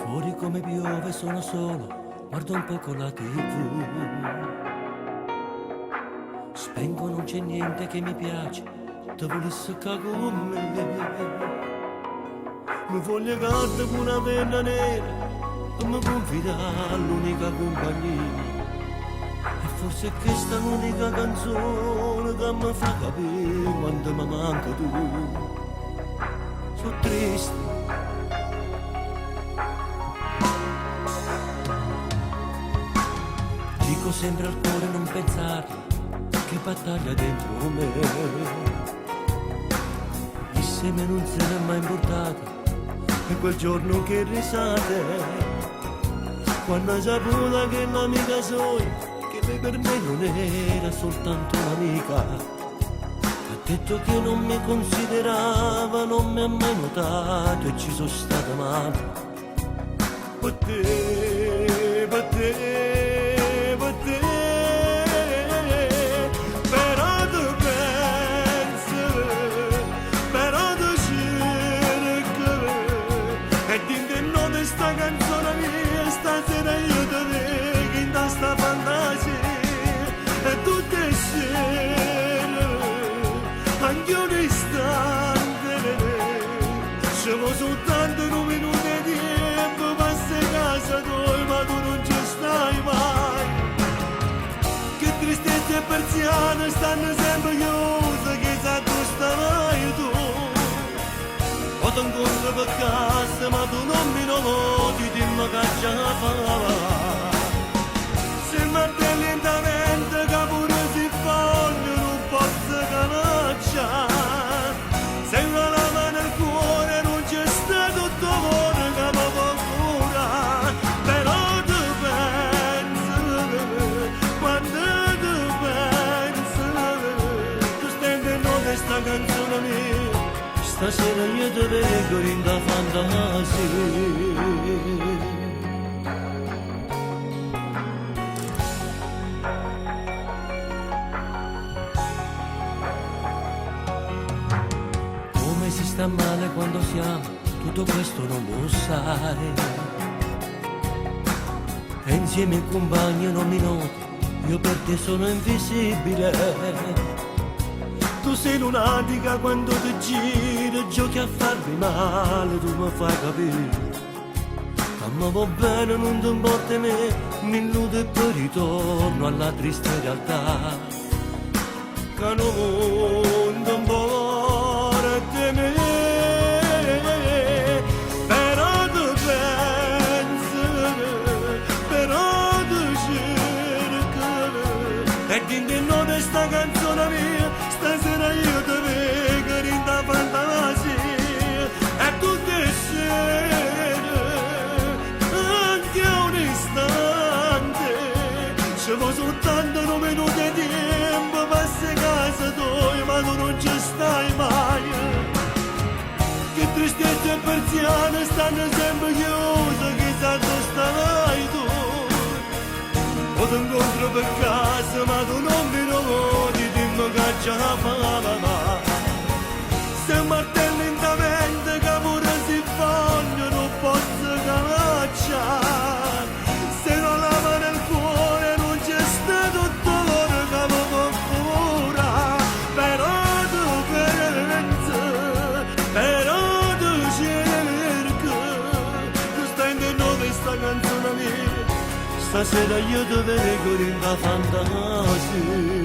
Fuori come piove, sono solo, guardo un poco la TV. Spengo, non c'è niente che mi piace, te volessi che con me. Mi voglio gatta con una penna nera, e mi confida all'unica compagnia. E forse questa è l'unica canzone che mi fa capire quando mi manca tu. Sono triste. Dico sempre al cuore non pensarlo, che battaglia dentro me. Il seme non se n'è mai importato, e quel giorno che risate, quando hai saputo che l'amica sua, che lei per me non era soltanto un'amica, ha detto che non mi considerava, non mi ha mai notato e ci sono stata male. Per te, per te. Sta canzone mia, stasera io te vedo in sta fantasia, e tutte le sere, anche un istante, ci vuole soltanto un minuto di tempo, passa a casa tua, ma tu non ci stai mai. Che tristezza e persiane stanno sempre chiuse, che sa tu starai tu. O ti incontro per casa, ma tu non mi noti, dimmi che ce la fa. Se martelli lentamente, che pure si voglio, non posso canacciare. Se una lama nel cuore, non c'è stato tutto cuore che mi fa cura. Però tu pensi, quando tu pensi, tu stai intendendo questa canzone mia. Stasera io te vedo in da fantasia. Come si sta male quando siamo, tutto questo non lo sai. E insieme ai compagni non mi noti, io per te sono invisibile. Tu sei lunatica quando ti giri, giochi a farmi male, tu mi fai capire. Ma mi va bene, non ti importa me, mi illudo e poi ritorno alla triste realtà. Che non ti importa me, però tu pensi, però tu cerchi, e dimmi no di sta canzone mia. Stasera io te vedo in da fantasia, e tutte le sere, anche un istante, ci vuole soltanto un minuto di tempo, passa a casa tua, ma tu non ci stai mai. Che tristezza e persiane stanno sempre chiuse, chissà dove starai tu. O ti incontro per casa, ma tu non mi noti, che ce la fa. Se martelli lentamente, che pure si voglio, non posso canacciare. Se non lama nel cuore, non c'è stato dolore che mi fa cura. Però tu pensi, però tu cerchi, tu stai intendendo questa canzone mia. Stasera io te vedo in da fantasia.